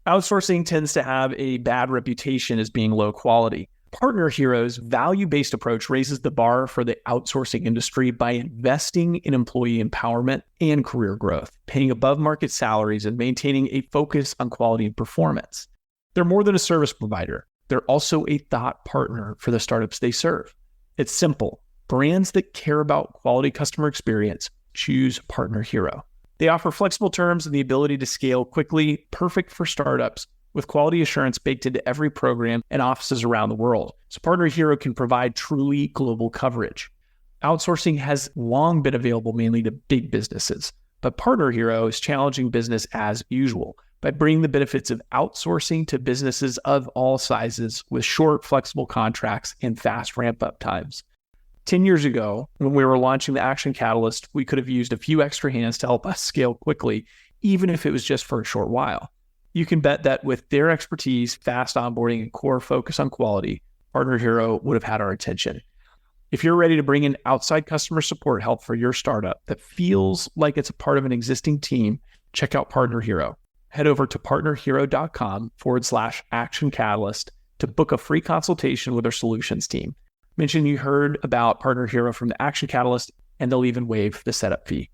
Outsourcing tends to have a bad reputation as being low quality. Partner Hero's value-based approach raises the bar for the outsourcing industry by investing in employee empowerment and career growth, paying above-market salaries, and maintaining a focus on quality and performance. They're more than a service provider. They're also a thought partner for the startups they serve. It's simple. Brands that care about quality customer experience choose Partner Hero. They offer flexible terms and the ability to scale quickly, perfect for startups, with quality assurance baked into every program and offices around the world. So Partner Hero can provide truly global coverage. Outsourcing has long been available mainly to big businesses, but Partner Hero is challenging business as usual by bringing the benefits of outsourcing to businesses of all sizes with short, flexible contracts and fast ramp-up times. 10 years ago, when we were launching the Action Catalyst, we could have used a few extra hands to help us scale quickly, even if it was just for a short while. You can bet that with their expertise, fast onboarding, and core focus on quality, Partner Hero would have had our attention. If you're ready to bring in outside customer support help for your startup that feels like it's a part of an existing team, check out Partner Hero. Head over to partnerhero.com/Action Catalyst to book a free consultation with our solutions team. Mention you heard about Partner Hero from the Action Catalyst, and they'll even waive the setup fee.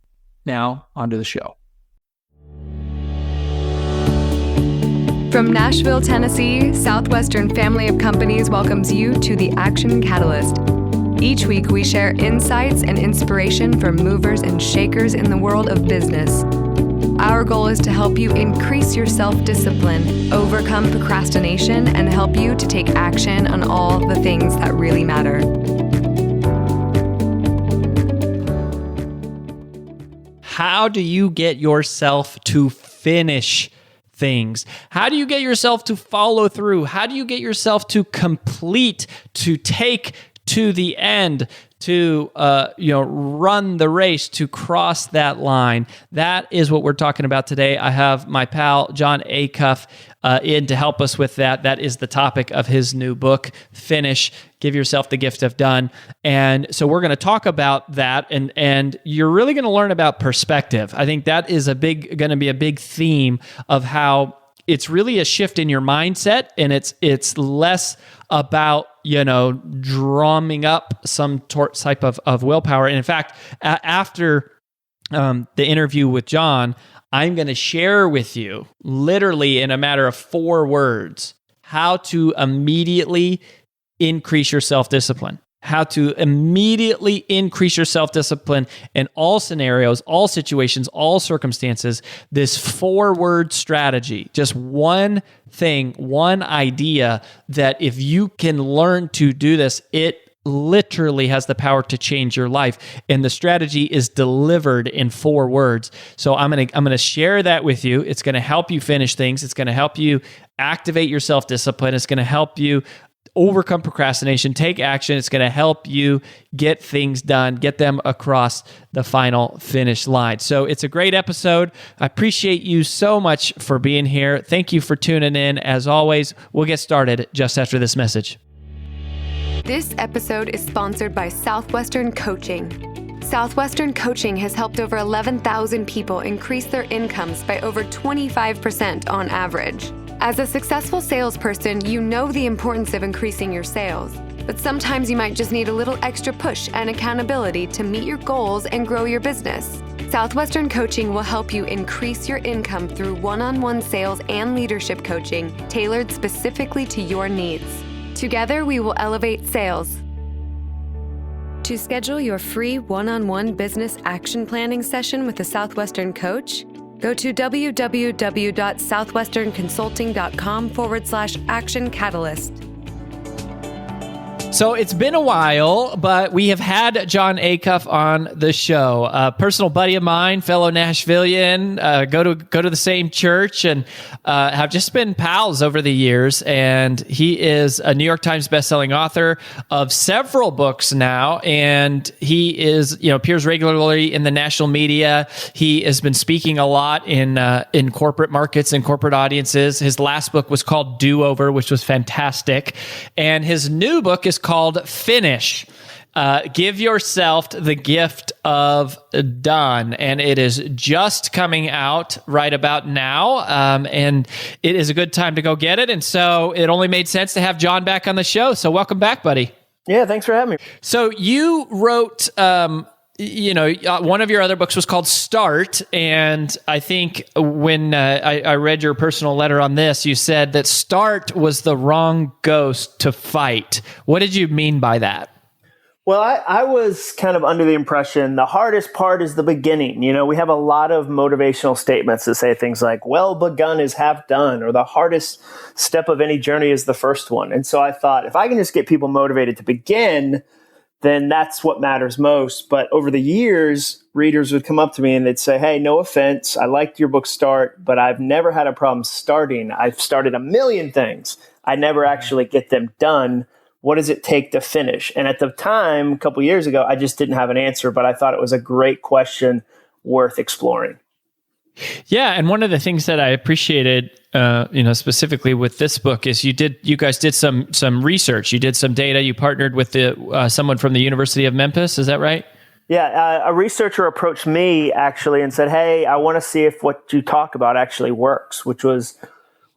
Now, on to the show. From Nashville, Tennessee, Southwestern Family of Companies welcomes you to the Action Catalyst. Each week, we share insights and inspiration from movers and shakers in the world of business. Our goal is to help you increase your self-discipline, overcome procrastination, and help you to take action on all the things that really matter. How do you get yourself to finish things? How do you get yourself to follow through? How do you get yourself to complete, to take to the end, to run the race, to cross that line? That is what we're talking about today. I have my pal Jon Acuff in to help us with that. That is the topic of his new book, Finish, Give Yourself the Gift of Done. And so we're going to talk about that, and you're really going to learn about perspective. I think that is going to be a big theme of how it's really a shift in your mindset, and it's less about drumming up some type of willpower. And in fact, after the interview with Jon, I'm going to share with you, literally in a matter of 4 words, how to immediately increase your self-discipline. How to immediately increase your self-discipline in all scenarios, all situations, all circumstances. This 4-word strategy, just one thing, one idea that if you can learn to do this, it literally has the power to change your life. And the strategy is delivered in 4 words. So I'm going to share that with you. It's going to help you finish things. It's going to help you activate your self-discipline. It's going to help you overcome procrastination, take action. It's going to help you get things done, get them across the final finish line. So it's a great episode. I appreciate you so much for being here. Thank you for tuning in. As always, we'll get started just after this message. This episode is sponsored by Southwestern Coaching. Southwestern Coaching has helped over 11,000 people increase their incomes by over 25% on average. As a successful salesperson, you know the importance of increasing your sales, but sometimes you might just need a little extra push and accountability to meet your goals and grow your business. Southwestern Coaching will help you increase your income through one-on-one sales and leadership coaching tailored specifically to your needs. Together, we will elevate sales. To schedule your free one-on-one business action planning session with a Southwestern coach, go to www.southwesternconsulting.com/action catalyst. So it's been a while, but we have had Jon Acuff on the show. A personal buddy of mine, fellow Nashvilleian, go to the same church, and have just been pals over the years. And he is a New York Times bestselling author of several books now, and he appears regularly in the national media. He has been speaking a lot in corporate markets and corporate audiences. His last book was called Do Over, which was fantastic, and his new book is called Finish. Give yourself the gift of done. And it is just coming out right about now. And it is a good time to go get it. And so it only made sense to have Jon back on the show. So welcome back, buddy. Yeah, thanks for having me. So you wrote, one of your other books was called Start. And I think when I read your personal letter on this, you said that start was the wrong ghost to fight. What did you mean by that? Well, I was kind of under the impression the hardest part is the beginning. You know, we have a lot of motivational statements that say things like, well begun is half done, or the hardest step of any journey is the first one. And so I thought, if I can just get people motivated to begin, then that's what matters most. But over the years, readers would come up to me and they'd say, hey, no offense, I liked your book Start, but I've never had a problem starting. I've started a million things. I never actually get them done. What does it take to finish? And at the time, a couple years ago, I just didn't have an answer, but I thought it was a great question worth exploring. Yeah, and one of the things that I appreciated, specifically with this book, is you guys did some research. You did some data. You partnered with someone from the University of Memphis. Is that right? Yeah, a researcher approached me actually and said, "Hey, I want to see if what you talk about actually works," which was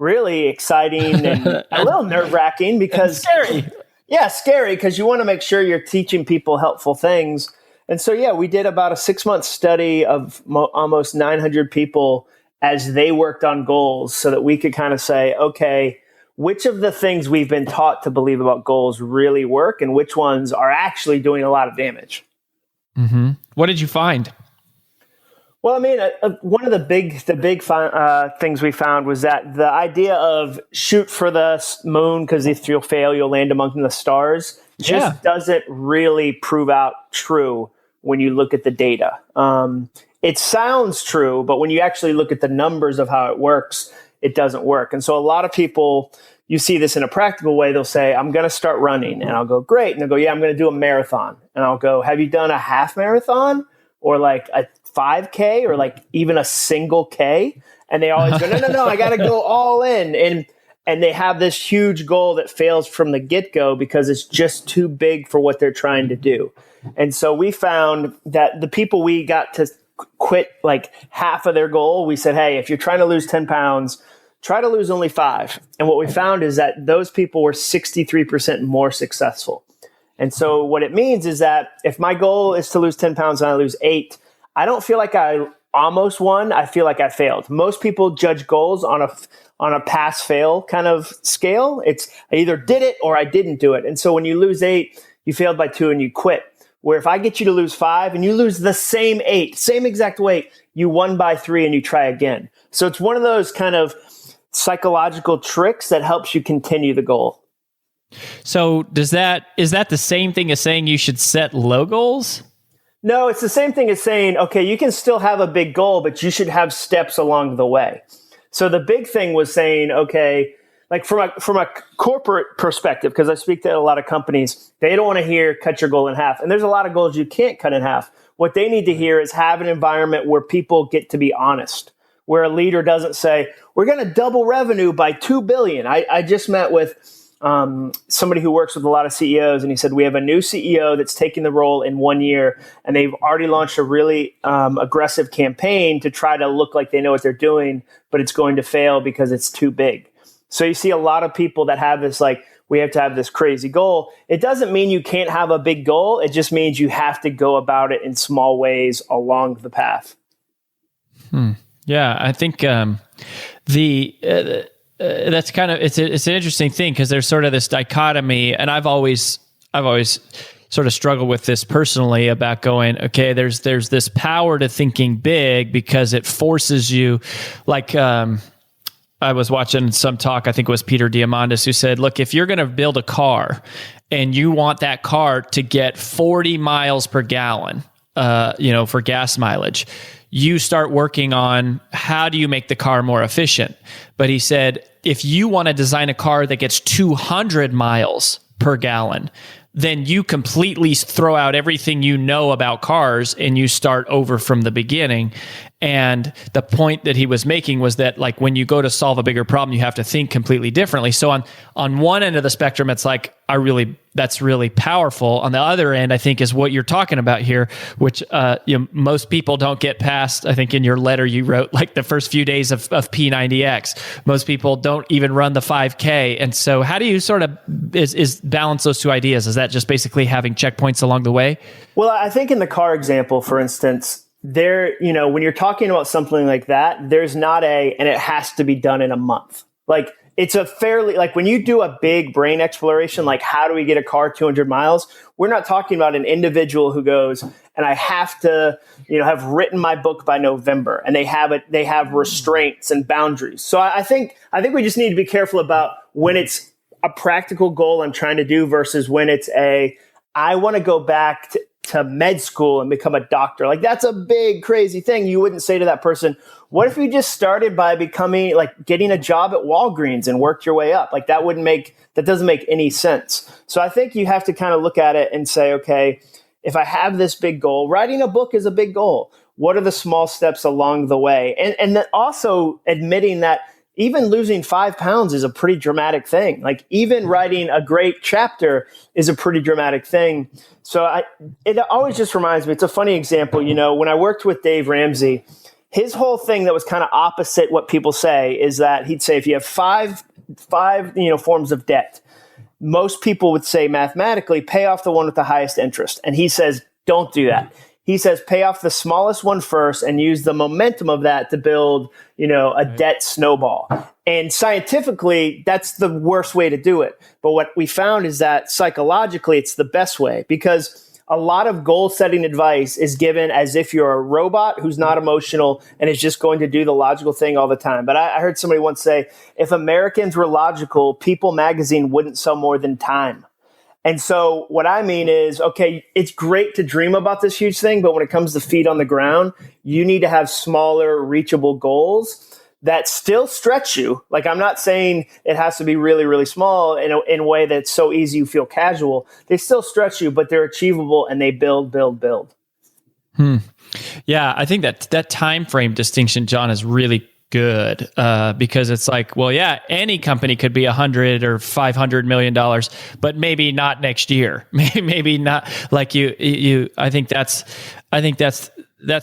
really exciting and a little nerve-wracking because scary. Yeah, scary because you want to make sure you're teaching people helpful things. And so, yeah, we did about a 6-month study of almost 900 people as they worked on goals so that we could kind of say, okay, which of the things we've been taught to believe about goals really work and which ones are actually doing a lot of damage. Mm-hmm. What did you find? Well, I mean, one of the big things we found was that the idea of shoot for the moon because if you'll fail, you'll land among the stars just doesn't really prove out true when you look at the data. It sounds true, but when you actually look at the numbers of how it works, it doesn't work. And so a lot of people, you see this in a practical way, they'll say, I'm going to start running. And I'll go, great. And they'll go, yeah, I'm going to do a marathon. And I'll go, have you done a half marathon or like a 5K or like even a single K? And they always go, no, I got to go all in. And they have this huge goal that fails from the get-go because it's just too big for what they're trying to do. And so we found that the people we got to quit like half of their goal, we said, hey, if you're trying to lose 10 pounds, try to lose only 5. And what we found is that those people were 63% more successful. And so what it means is that if my goal is to lose 10 pounds and I lose 8, I don't feel like I almost won. I feel like I failed. Most people judge goals on a pass-fail kind of scale. It's I either did it or I didn't do it. And so when you lose 8, you failed by 2 and you quit. Where if I get you to lose 5 and you lose the same 8, same exact weight, you won by 3 and you try again. So it's one of those kind of psychological tricks that helps you continue the goal. So is that the same thing as saying you should set low goals? No, it's the same thing as saying, okay, you can still have a big goal, but you should have steps along the way. So the big thing was saying, okay, like from a corporate perspective, because I speak to a lot of companies, they don't want to hear cut your goal in half. And there's a lot of goals you can't cut in half. What they need to hear is have an environment where people get to be honest, where a leader doesn't say, we're going to double revenue by $2 billion. I just met with somebody who works with a lot of CEOs, and he said, we have a new CEO that's taking the role in 1 year, and they've already launched a really aggressive campaign to try to look like they know what they're doing, but it's going to fail because it's too big. So you see a lot of people that have this, like, we have to have this crazy goal. It doesn't mean you can't have a big goal. It just means you have to go about it in small ways along the path. Yeah, I think that's kind of it's an interesting thing because there's sort of this dichotomy, and I've always sort of struggled with this personally about going, okay, there's this power to thinking big because it forces you, like I was watching some talk, I think it was Peter Diamandis, who said, look, if you're going to build a car and you want that car to get 40 miles per gallon, for gas mileage, you start working on how do you make the car more efficient. But he said, if you want to design a car that gets 200 miles per gallon, then you completely throw out everything you know about cars and you start over from the beginning. And the point that he was making was that like when you go to solve a bigger problem, you have to think completely differently. So on one end of the spectrum, it's like, that's really powerful. On the other end, I think is what you're talking about here, which most people don't get past. I think in your letter you wrote like the first few days of P90X. Most people don't even run the 5K. And so how do you sort of is balance those two ideas? Is that just basically having checkpoints along the way? Well, I think in the car example, for instance, when you're talking about something like that, there's not and it has to be done in a month. Like it's a fairly, like when you do a big brain exploration, like how do we get a car 200 miles? We're not talking about an individual who goes, and I have to, have written my book by November, and they have restraints and boundaries. So I think we just need to be careful about when it's a practical goal I'm trying to do versus when it's I want to go back to med school and become a doctor. Like that's a big, crazy thing. You wouldn't say to that person, what if you just started by becoming getting a job at Walgreens and worked your way up? Like that doesn't make any sense. So I think you have to kind of look at it and say, okay, if I have this big goal, writing a book is a big goal. What are the small steps along the way? And then also admitting that even losing 5 pounds is a pretty dramatic thing. Like even writing a great chapter is a pretty dramatic thing. So it always just reminds me, it's a funny example, when I worked with Dave Ramsey, his whole thing that was kind of opposite what people say is that he'd say, if you have five forms of debt, most people would say mathematically, pay off the one with the highest interest. And he says, don't do that. He says, pay off the smallest one first and use the momentum of that to build, a debt snowball. And scientifically, that's the worst way to do it. But what we found is that psychologically, it's the best way, because a lot of goal setting advice is given as if you're a robot who's not emotional and is just going to do the logical thing all the time. But I heard somebody once say, if Americans were logical, People magazine wouldn't sell more than Time. And so what I mean is, okay, it's great to dream about this huge thing, but when it comes to feet on the ground, you need to have smaller, reachable goals that still stretch you. Like I'm not saying it has to be really, really small in a way that's so easy you feel casual. They still stretch you, but they're achievable and they build. Yeah, I think that time frame distinction, Jon, is really good because it's like, well, yeah, any company could be $100 or $500 million, but maybe not next year. Maybe not like you. I think that's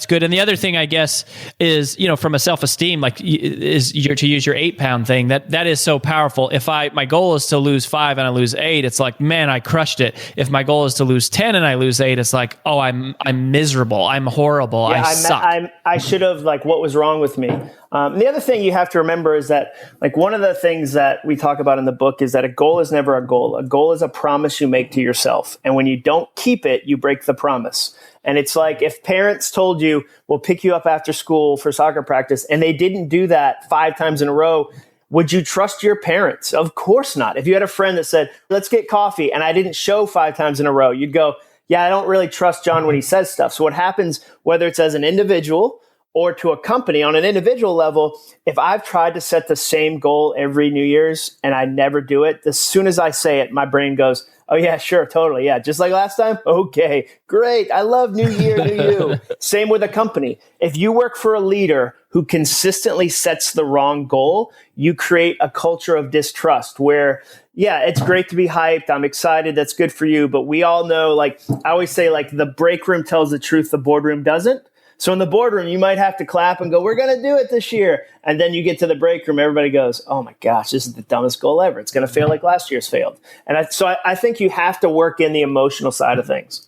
good. And the other thing, I guess, is, from a self-esteem, to use your 8-pound thing, that is so powerful. If my goal is to lose 5 and I lose 8, it's like, man, I crushed it. If my goal is to lose 10 and I lose 8, it's like, oh, I'm miserable. I'm horrible. Yeah, I suck. I should have, what was wrong with me? And the other thing you have to remember is that, one of the things that we talk about in the book is that a goal is never a goal. A goal is a promise you make to yourself. And when you don't keep it, you break the promise. And it's like if parents told you, we'll pick you up after school for soccer practice, and they didn't do that 5 times in a row, would you trust your parents? Of course not. If you had a friend that said, let's get coffee, and I didn't show 5 times in a row, you'd go, yeah, I don't really trust Jon when he says stuff. So what happens, whether it's as an individual or to a company on an individual level, if I've tried to set the same goal every New Year's and I never do it, as soon as I say it, my brain goes, oh, yeah, sure, totally. Yeah, just like last time? Okay, great. I love New Year, New You. Same with a company. If you work for a leader who consistently sets the wrong goal, you create a culture of distrust where, yeah, it's great to be hyped. I'm excited. That's good for you. But we all know, I always say, the break room tells the truth, the boardroom doesn't. So in the boardroom, you might have to clap and go, we're going to do it this year. And then you get to the break room, everybody goes, oh my gosh, this is the dumbest goal ever. It's going to fail like last year's failed. And I think you have to work in the emotional side of things.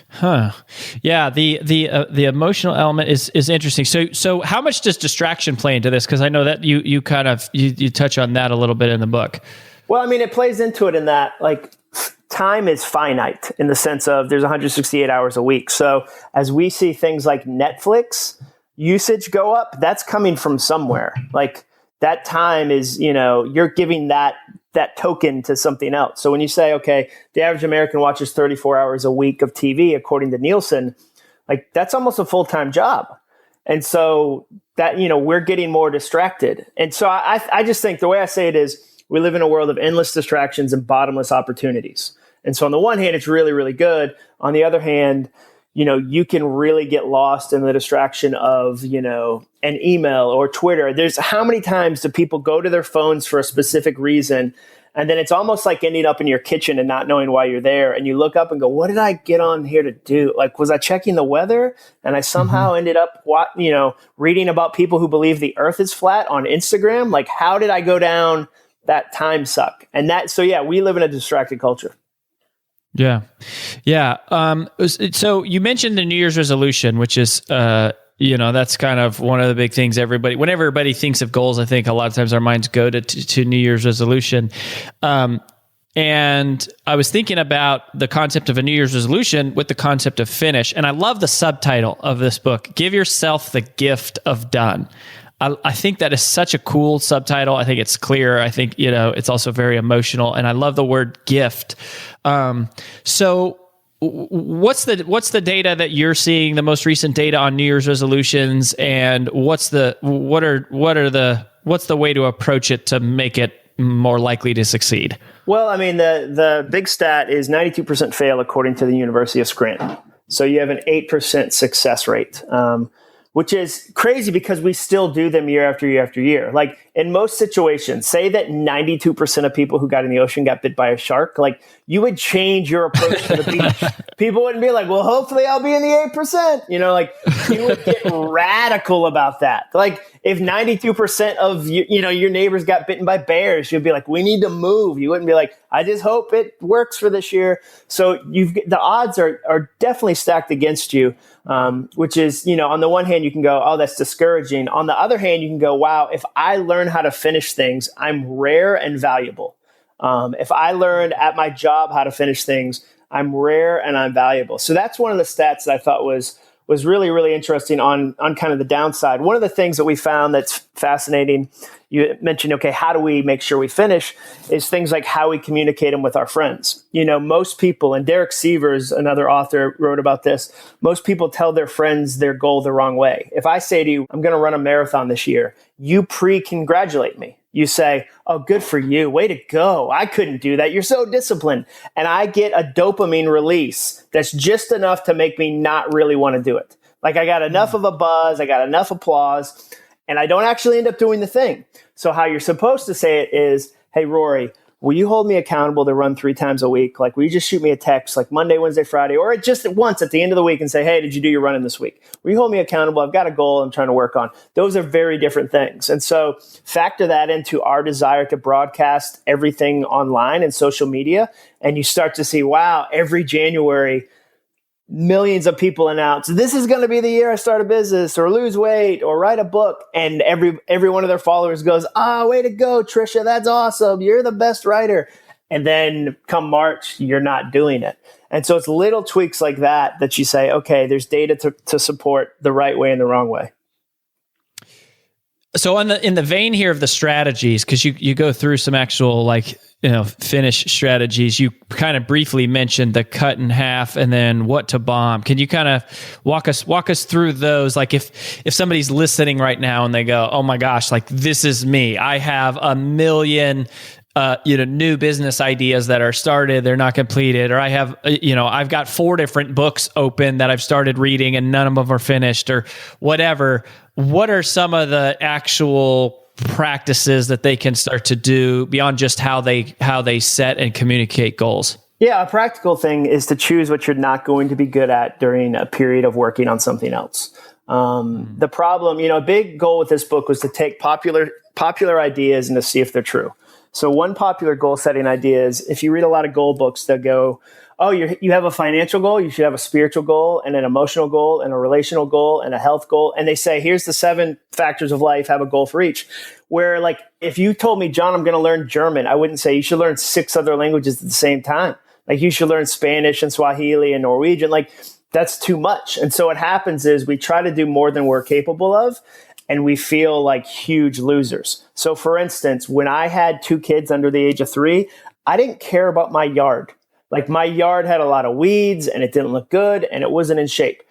Huh. Yeah. The emotional element is interesting. So how much does distraction play into this? Because I know that you kind of, you touch on that a little bit in the book. Well, it plays into it in that, time is finite in the sense of there's 168 hours a week. So as we see things like Netflix usage go up, that's coming from somewhere. That time is, you're giving that token to something else. So when you say, okay, the average American watches 34 hours a week of TV, according to Nielsen, that's almost a full-time job. And so that, we're getting more distracted. And so I just think the way I say it is we live in a world of endless distractions and bottomless opportunities. And so on the one hand, it's really, really good. On the other hand, you can really get lost in the distraction of, an email or Twitter. There's how many times do people go to their phones for a specific reason, and then it's almost like ending up in your kitchen and not knowing why you're there. And you look up and go, what did I get on here to do? Like, was I checking the weather? And I somehow ended up, reading about people who believe the earth is flat on Instagram. Like, how did I go down that time suck? And we live in a distracted culture. Yeah. Yeah. So you mentioned the New Year's resolution, which is, that's kind of one of the big things whenever everybody thinks of goals, I think a lot of times our minds go to New Year's resolution. And I was thinking about the concept of a New Year's resolution with the concept of finish. And I love the subtitle of this book, Give Yourself the Gift of Done. I think that is such a cool subtitle. I think it's clear. I think, it's also very emotional, and I love the word gift. So what's the data that you're seeing, the most recent data on New Year's resolutions, and what's the way to approach it to make it more likely to succeed? Well, I mean, the big stat is 92% fail according to the University of Scranton. So you have an 8% success rate, which is crazy because we still do them year after year after year. Like in most situations, say that 92% of people who got in the ocean got bit by a shark, like you would change your approach to the beach. People wouldn't be like, well, hopefully I'll be in the 8%. You would get radical about that. Like if 92% of your neighbors got bitten by bears, you'd be like, we need to move. You wouldn't be like, I just hope it works for this year. So the odds are definitely stacked against you. Which is, on the one hand, you can go, oh, that's discouraging. On the other hand, you can go, wow, if I learn how to finish things, I'm rare and valuable. If I learned at my job how to finish things, I'm rare and I'm valuable. So that's one of the stats that I thought was really, really interesting on kind of the downside. One of the things that we found that's fascinating, you mentioned, okay, how do we make sure we finish, is things like how we communicate them with our friends. Most people, and Derek Sievers, another author, wrote about this, most people tell their friends their goal the wrong way. If I say to you, I'm going to run a marathon this year, you pre-congratulate me. You say, oh, good for you. Way to go. I couldn't do that. You're so disciplined. And I get a dopamine release that's just enough to make me not really want to do it. Like I got enough of a buzz, I got enough applause, and I don't actually end up doing the thing. So how you're supposed to say it is, hey, Rory, will you hold me accountable to run 3 times a week? Like, will you just shoot me a text like Monday, Wednesday, Friday, or just once at the end of the week and say, hey, did you do your running this week? Will you hold me accountable? I've got a goal I'm trying to work on. Those are very different things. And so factor that into our desire to broadcast everything online and social media. And you start to see, wow, every January, millions of people announce, this is going to be the year I start a business or lose weight or write a book. And every one of their followers goes, way to go, Trisha. That's awesome. You're the best writer. And then come March, you're not doing it. And so it's little tweaks like that you say, okay, there's data to support the right way and the wrong way. So in the vein here of the strategies, because you go through some actual finish strategies, you kind of briefly mentioned the cut in half and then what to bomb. Can you kind of walk us through those? Like if somebody's listening right now and they go, oh my gosh, like this is me. I have a million new business ideas that are started, they're not completed, or I have, I've got 4 different books open that I've started reading and none of them are finished or whatever. What are some of the actual practices that they can start to do beyond just how they set and communicate goals? Yeah, a practical thing is to choose what you're not going to be good at during a period of working on something else. The problem, a big goal with this book was to take popular ideas and to see if they're true. So one popular goal setting idea is if you read a lot of goal books, they'll go, oh, you have a financial goal, you should have a spiritual goal and an emotional goal and a relational goal and a health goal. And they say, here's the 7 factors of life, have a goal for each. Where like, if you told me, John, I'm going to learn German, I wouldn't say you should learn 6 other languages at the same time. Like you should learn Spanish and Swahili and Norwegian. Like that's too much. And so what happens is we try to do more than we're capable of. And we feel like huge losers. So for instance, when I had 2 kids under the age of 3, I didn't care about my yard. Like my yard had a lot of weeds and it didn't look good and it wasn't in shape.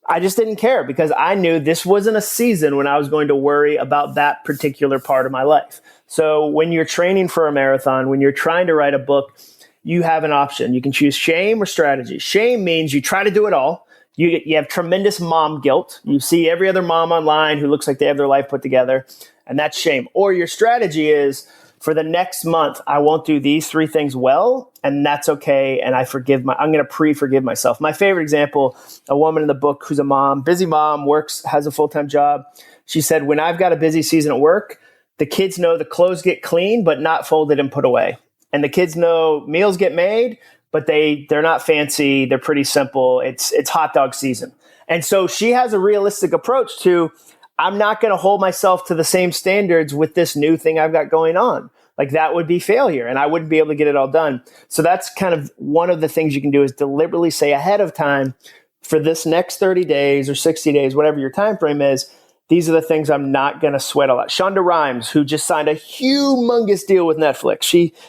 I just didn't care because I knew this wasn't a season when I was going to worry about that particular part of my life. So when you're training for a marathon, when you're trying to write a book, you have an option. You can choose shame or strategy. Shame means you try to do it all. you have tremendous mom guilt. You see every other mom online who looks like they have their life put together, and that's shame. Or your strategy is, for the next month, I won't do these 3 things well, and that's okay. And I'm going to pre-forgive myself. My favorite example, a woman in the book who's a mom, busy mom, works, has a full-time job. She said, when I've got a busy season at work, the kids know the clothes get clean, but not folded and put away. And the kids know meals get made, but they're not fancy. They're pretty simple. It's hot dog season. And so she has a realistic approach to, I'm not going to hold myself to the same standards with this new thing I've got going on. Like, that would be failure, and I wouldn't be able to get it all done. So that's kind of one of the things you can do, is deliberately say ahead of time, for this next 30 days or 60 days, whatever your time frame is, these are the things I'm not going to sweat a lot. Shonda Rhimes, who just signed a humongous deal with Netflix.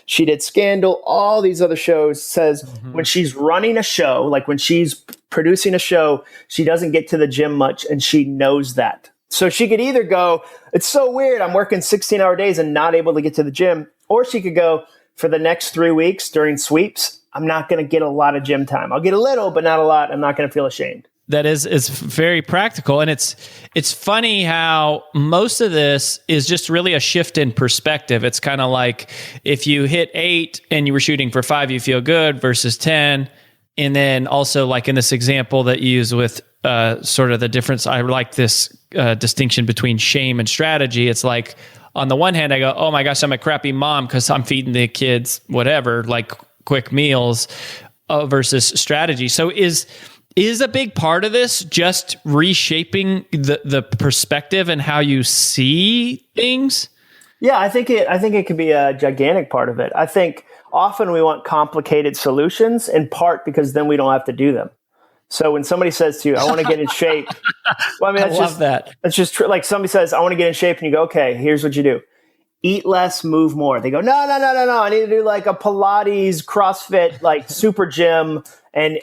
She did Scandal, all these other shows, says when she's running a show, like when she's producing a show, she doesn't get to the gym much, and she knows that. So she could either go, it's so weird, I'm working 16-hour days and not able to get to the gym, or she could go, for the next 3 weeks during sweeps, I'm not going to get a lot of gym time. I'll get a little, but not a lot. I'm not going to feel ashamed. That is very practical. And it's funny how most of this is just really a shift in perspective. It's kind of like if you hit 8 and you were shooting for 5, you feel good, versus 10. And then also, like in this example that you use with sort of the difference, I like this distinction between shame and strategy. It's like, on the one hand, I go, oh my gosh, I'm a crappy mom because I'm feeding the kids whatever, like quick meals, versus strategy. So is a big part of this just reshaping the perspective and how you see things? Yeah, I think it could be a gigantic part of it. I think often we want complicated solutions, in part because then we don't have to do them. So when somebody says to you, I want to get in shape. Well, I mean, that's just true. Like, somebody says, I want to get in shape, and you go, okay, here's what you do. Eat less, move more. They go, no. I need to do like a Pilates, CrossFit, like super gym, and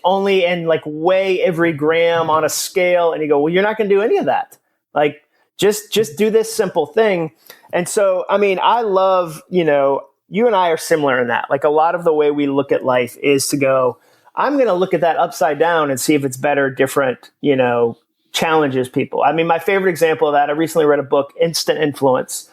like weigh every gram on a scale. And you go, well, you're not going to do any of that. Like, just do this simple thing. And so, I mean, I love, you and I are similar in that. Like, a lot of the way we look at life is to go, I'm going to look at that upside down and see if it's better, different, challenges people. I mean, my favorite example of that, I recently read a book, Instant Influence.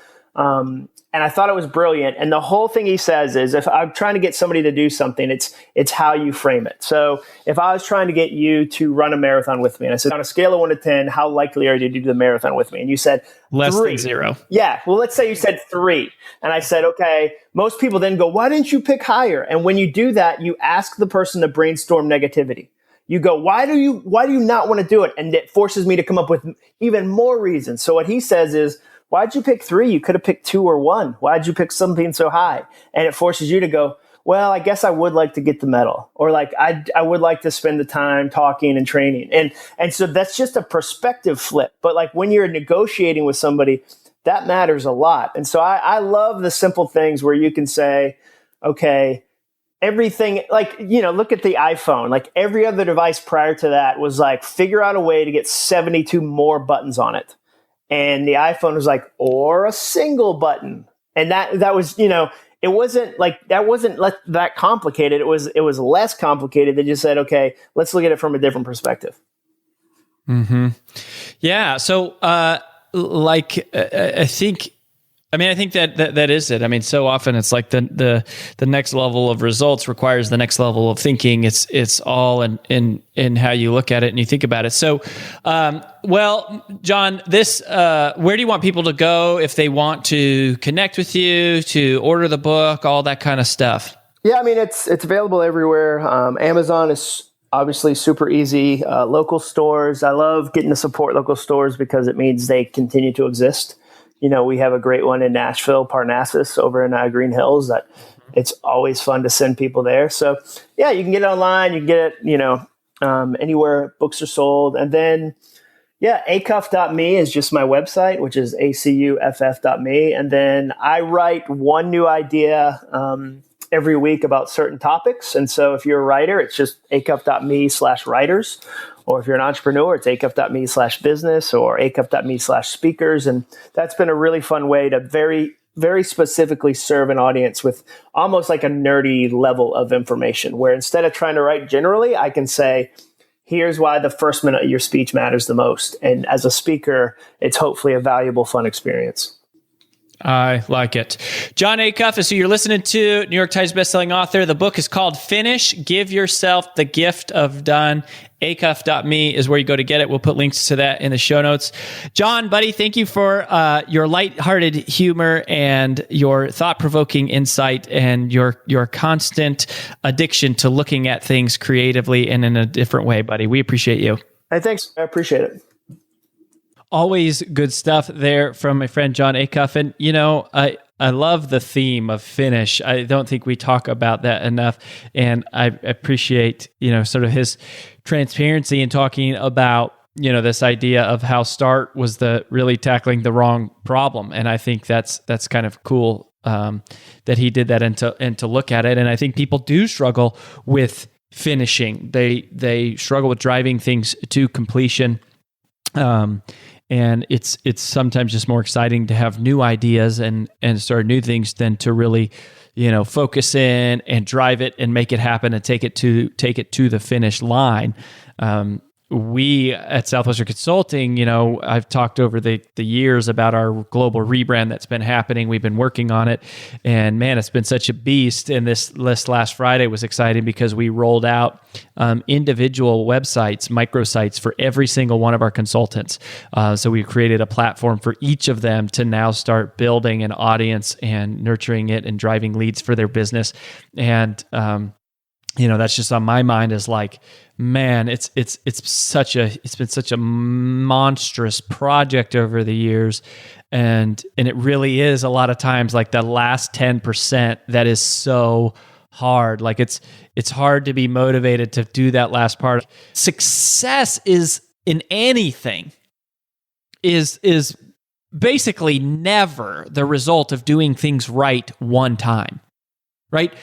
And I thought it was brilliant. And the whole thing he says is, if I'm trying to get somebody to do something, it's how you frame it. So if I was trying to get you to run a marathon with me, and I said, on a scale of 1 to 10, how likely are you to do the marathon with me? And you said, less 3. than 0. Yeah. Well, let's say you said 3. And I said, okay, most people then go, why didn't you pick higher? And when you do that, you ask the person to brainstorm negativity. You go, why do you not want to do it? And it forces me to come up with even more reasons. So what he says is, why'd you pick 3? You could have picked 2 or 1. Why'd you pick something so high? And it forces you to go, well, I guess I would like to get the medal, or like I would like to spend the time talking and training. And so that's just a perspective flip. But like, when you're negotiating with somebody, that matters a lot. And so I love the simple things where you can say, okay, everything, like, look at the iPhone. Like, every other device prior to that was like, figure out a way to get 72 more buttons on it. And the iPhone was like, or a single button. And that was, it wasn't like, that wasn't that complicated. It was less complicated. They just said, okay, let's look at it from a different perspective. Mm-hmm. Yeah. So, I think that is it. I mean, so often it's like the next level of results requires the next level of thinking. It's all in how you look at it and you think about it. So, well, Jon, where do you want people to go if they want to connect with you, to order the book, all that kind of stuff? Yeah, I mean, it's available everywhere. Amazon is obviously super easy. Local stores, I love getting to support local stores because it means they continue to exist. We have a great one in Nashville, Parnassus, over in Green Hills, that it's always fun to send people there. So yeah, you can get it online. You can get it, anywhere books are sold. And then, yeah, acuff.me is just my website, which is acuff.me. And then I write one new idea every week about certain topics. And so if you're a writer, it's just acuff.me/writers. Or if you're an entrepreneur, it's acuff.me/business or acuff.me/speakers. And that's been a really fun way to very, very specifically serve an audience with almost like a nerdy level of information, where instead of trying to write generally, I can say, here's why the first minute of your speech matters the most. And as a speaker, it's hopefully a valuable, fun experience. I like it. Jon Acuff is who you're listening to, New York Times bestselling author. The book is called Finish, Give Yourself the Gift of Done. Acuff.me is where you go to get it. We'll put links to that in the show notes. Jon, buddy, thank you for your lighthearted humor and your thought-provoking insight and your constant addiction to looking at things creatively and in a different way, buddy. We appreciate you. Hey, thanks. I appreciate it. Always good stuff there from my friend Jon Acuff. And, I love the theme of finish. I don't think we talk about that enough. And I appreciate, sort of his transparency in talking about, this idea of how start was really tackling the wrong problem. And I think that's kind of cool that he did that and to look at it. And I think people do struggle with finishing. They struggle with driving things to completion. And it's sometimes just more exciting to have new ideas and start new things than to really, focus in and drive it and make it happen and take it to the finish line. We at Southwestern Consulting, I've talked over the years about our global rebrand that's been happening. We've been working on it, and man, it's been such a beast. And this last Friday was exciting because we rolled out individual websites, microsites for every single one of our consultants. So we created a platform for each of them to now start building an audience and nurturing it and driving leads for their business. And that's just on my mind is like, man, it's been such a monstrous project over the years. And it really is a lot of times like the last 10% that is so hard. Like it's hard to be motivated to do that last part. Success is in anything is basically never the result of doing things right one time. Right?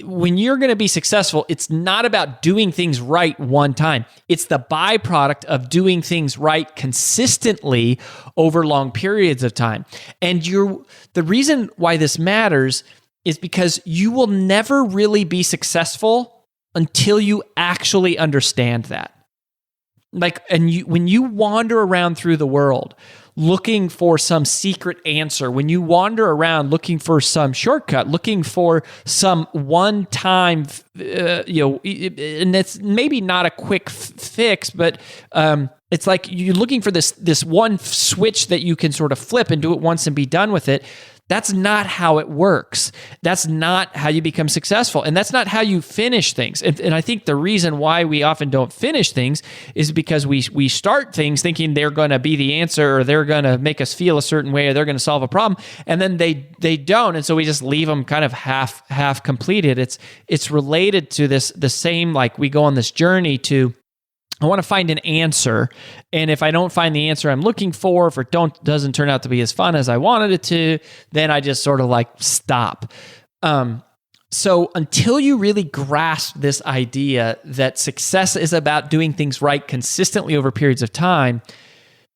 When you're going to be successful, it's not about doing things right one time. It's the byproduct of doing things right consistently over long periods of time. And the reason why this matters is because you will never really be successful until you actually understand that. When you wander around through the world looking for some secret answer, when you wander around looking for some shortcut, looking for some one-time, and it's maybe not a quick fix, but it's like you're looking for this one switch that you can sort of flip and do it once and be done with it. That's not how it works. That's not how you become successful. And that's not how you finish things. And I think the reason why we often don't finish things is because we start things thinking they're going to be the answer, or they're going to make us feel a certain way, or they're going to solve a problem. And then they don't. And so we just leave them kind of half completed. It's related to the same, like we go on this journey to, I want to find an answer, and if I don't find the answer I'm looking for, if it doesn't turn out to be as fun as I wanted it to, then I just sort of like stop. So until you really grasp this idea that success is about doing things right consistently over periods of time,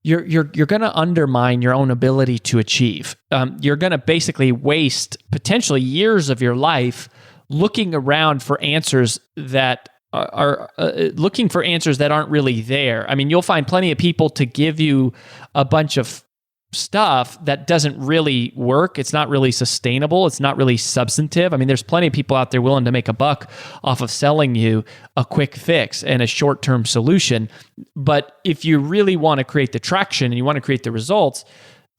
you're going to undermine your own ability to achieve. You're going to basically waste potentially years of your life looking around for answers that are looking for answers that aren't really there. I mean, you'll find plenty of people to give you a bunch of stuff that doesn't really work. It's not really sustainable. It's not really substantive. I mean, there's plenty of people out there willing to make a buck off of selling you a quick fix and a short-term solution. But if you really want to create the traction and you want to create the results,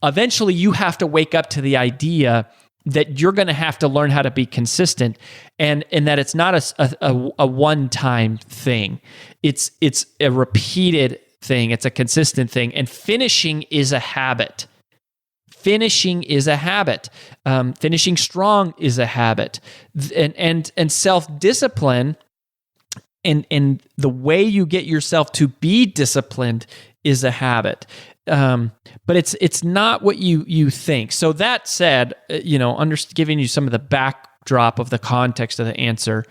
eventually you have to wake up to the idea that you're going to have to learn how to be consistent, and that it's not a one-time thing. It's a repeated thing. It's a consistent thing. And finishing is a habit. Finishing is a habit. Finishing strong is a habit. And self-discipline and the way you get yourself to be disciplined is a habit. But it's not what you think. So that said, giving you some of the backdrop of the context of the answer,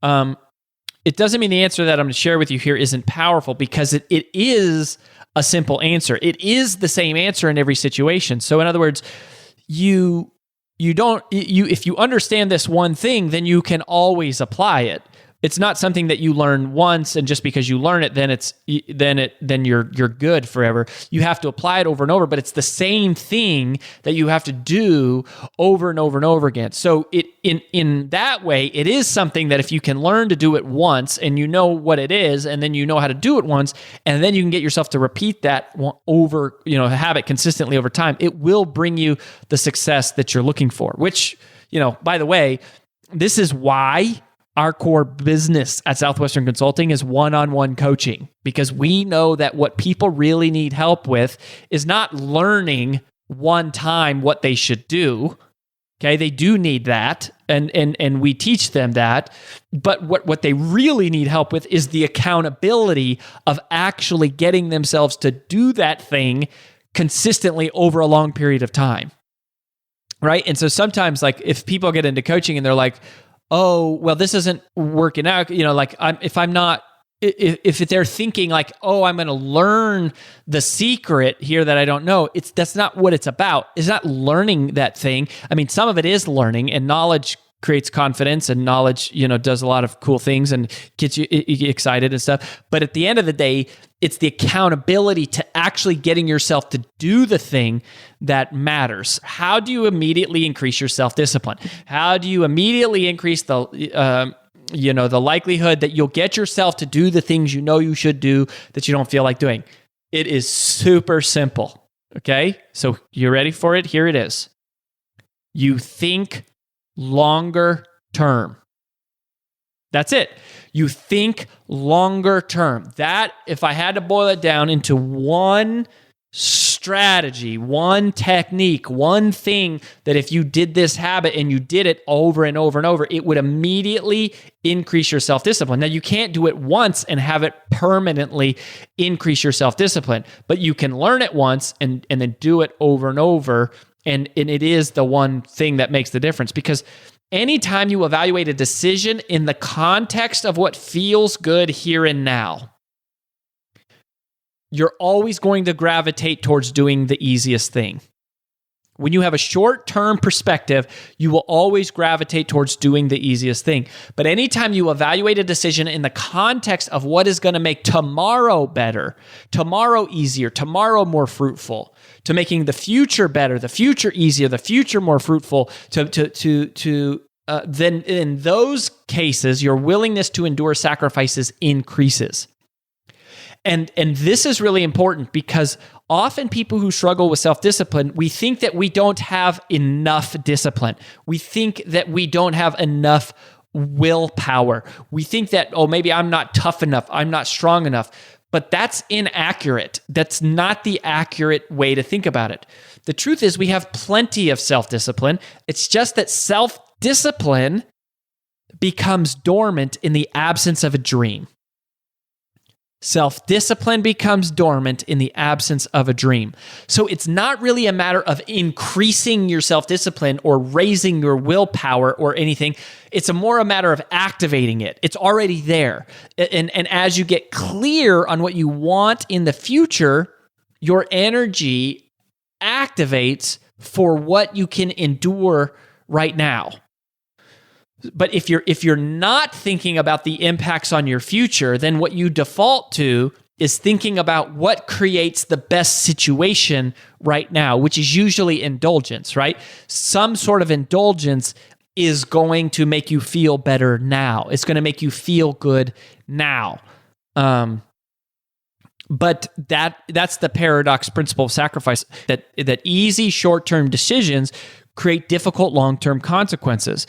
it doesn't mean the answer that I'm going to share with you here isn't powerful, because it is a simple answer. It is the same answer in every situation. So in other words, if you understand this one thing, then you can always apply it. It's not something that you learn once, and just because you learn it, then you're good forever. You have to apply it over and over, but it's the same thing that you have to do over and over and over again. So in that way, it is something that if you can learn to do it once, and you know what it is, and then you know how to do it once, and then you can get yourself to repeat that over, have it consistently over time, it will bring you the success that you're looking for. Which, by the way, this is why our core business at Southwestern Consulting is one-on-one coaching, because we know that what people really need help with is not learning one time what they should do. Okay, they do need that, and we teach them that. But what they really need help with is the accountability of actually getting themselves to do that thing consistently over a long period of time. Right? And so sometimes, like, if people get into coaching and they're like, oh, well, this isn't working out, if they're thinking like, oh, I'm going to learn the secret here that I don't know, that's not what it's about. It's not learning that thing. I mean, some of it is learning, and knowledge creates confidence, and knowledge, does a lot of cool things and gets you excited and stuff. But at the end of the day, it's the accountability to actually getting yourself to do the thing that matters. How do you immediately increase your self-discipline? How do you immediately increase the likelihood that you'll get yourself to do the things you know you should do that you don't feel like doing? It is super simple. Okay? So you ready for it? Here it is. You think longer term. That's it. You think longer term. That, if I had to boil it down into one strategy, one technique, one thing that if you did this habit and you did it over and over and over, it would immediately increase your self-discipline. Now, you can't do it once and have it permanently increase your self-discipline, but you can learn it once and then do it over and over. And it is the one thing that makes the difference, because anytime you evaluate a decision in the context of what feels good here and now, you're always going to gravitate towards doing the easiest thing. When you have a short-term perspective, you will always gravitate towards doing the easiest thing. But anytime you evaluate a decision in the context of what is going to make tomorrow better, tomorrow easier, tomorrow more fruitful, to making the future better, the future easier, the future more fruitful, then in those cases, your willingness to endure sacrifices increases. And this is really important, because often people who struggle with self-discipline, we think that we don't have enough discipline. We think that we don't have enough willpower. We think that, oh, maybe I'm not tough enough, I'm not strong enough. But that's inaccurate. That's not the accurate way to think about it. The truth is, we have plenty of self-discipline. It's just that self-discipline becomes dormant in the absence of a dream. Self-discipline becomes dormant in the absence of a dream. So it's not really a matter of increasing your self-discipline or raising your willpower or anything. It's more a matter of activating it. It's already there. And as you get clear on what you want in the future, your energy activates for what you can endure right now. But if you're not thinking about the impacts on your future, then what you default to is thinking about what creates the best situation right now, which is usually indulgence, right? Some sort of indulgence is going to make you feel better now. It's going to make you feel good now. But that's the paradox principle of sacrifice, that easy short-term decisions create difficult long-term consequences.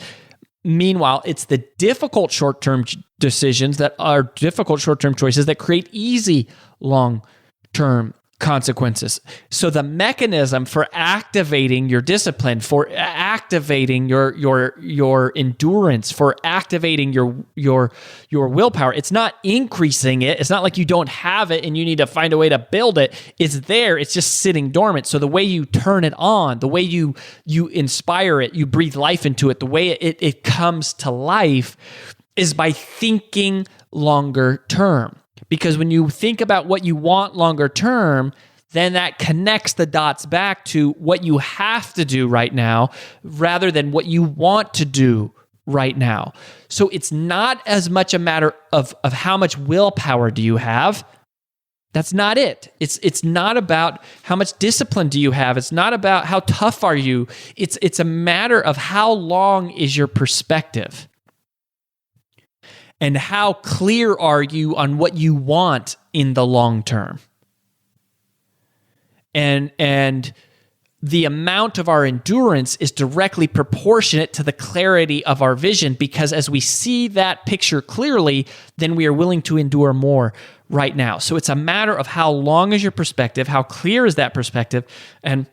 Meanwhile, it's the difficult short-term decisions that are difficult short-term choices that create easy long-term consequences. So the mechanism for activating your discipline, for activating your endurance, for activating your willpower, it's not increasing it. It's not like you don't have it and you need to find a way to build it. It's there. It's just sitting dormant. So the way you turn it on, the way you inspire it, you breathe life into it, the way it comes to life is by thinking longer term. Because when you think about what you want longer term, then that connects the dots back to what you have to do right now rather than what you want to do right now. So it's not as much a matter of how much willpower do you have. That's not it. It's not about how much discipline do you have. It's not about how tough are you. It's a matter of how long is your perspective. And how clear are you on what you want in the long term? And the amount of our endurance is directly proportionate to the clarity of our vision, because as we see that picture clearly, then we are willing to endure more right now. So it's a matter of how long is your perspective, how clear is that perspective, and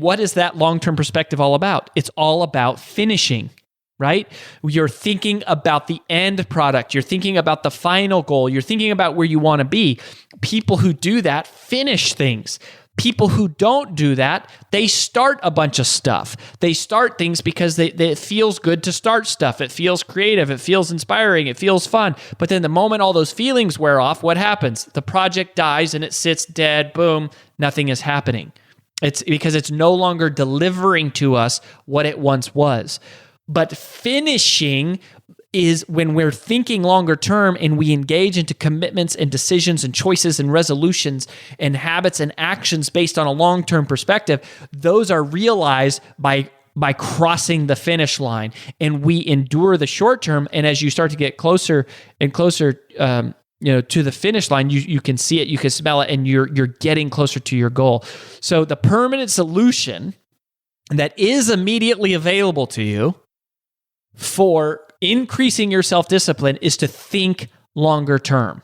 what is that long-term perspective all about? It's all about finishing, right? You're thinking about the end product. You're thinking about the final goal. You're thinking about where you want to be. People who do that finish things. People who don't do that, they start a bunch of stuff. They start things because it feels good to start stuff. It feels creative. It feels inspiring. It feels fun. But then the moment all those feelings wear off, what happens? The project dies and it sits dead. Boom, nothing is happening. It's because it's no longer delivering to us what it once was. But finishing is when we're thinking longer term and we engage into commitments and decisions and choices and resolutions and habits and actions based on a long-term perspective. Those are realized by crossing the finish line, and we endure the short term. And as you start to get closer and closer, to the finish line, you can see it, you can smell it, and you're getting closer to your goal. So the permanent solution that is immediately available to you for increasing your self-discipline is to think longer term.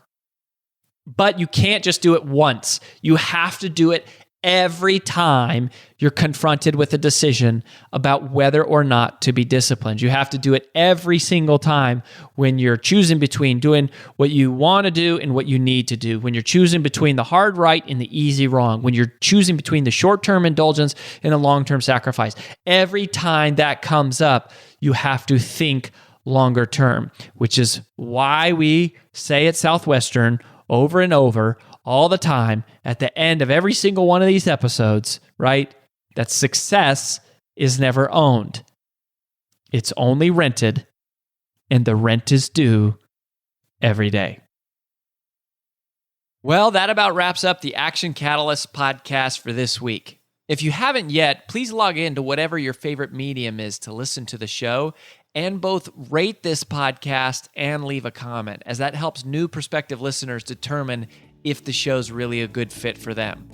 But you can't just do it once. You have to do it every time you're confronted with a decision about whether or not to be disciplined. You have to do it every single time when you're choosing between doing what you want to do and what you need to do, when you're choosing between the hard right and the easy wrong, when you're choosing between the short-term indulgence and the long-term sacrifice. Every time that comes up, you have to think longer term, which is why we say at Southwestern over and over all the time at the end of every single one of these episodes, right? That success is never owned. It's only rented, and the rent is due every day. Well, that about wraps up the Action Catalyst podcast for this week. If you haven't yet, please log in to whatever your favorite medium is to listen to the show, and both rate this podcast and leave a comment, as that helps new prospective listeners determine if the show's really a good fit for them.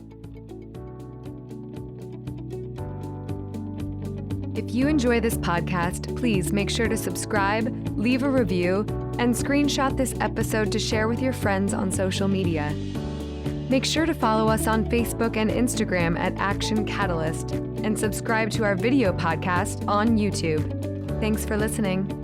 If you enjoy this podcast, please make sure to subscribe, leave a review, and screenshot this episode to share with your friends on social media. Make sure to follow us on Facebook and Instagram at Action Catalyst, and subscribe to our video podcast on YouTube. Thanks for listening.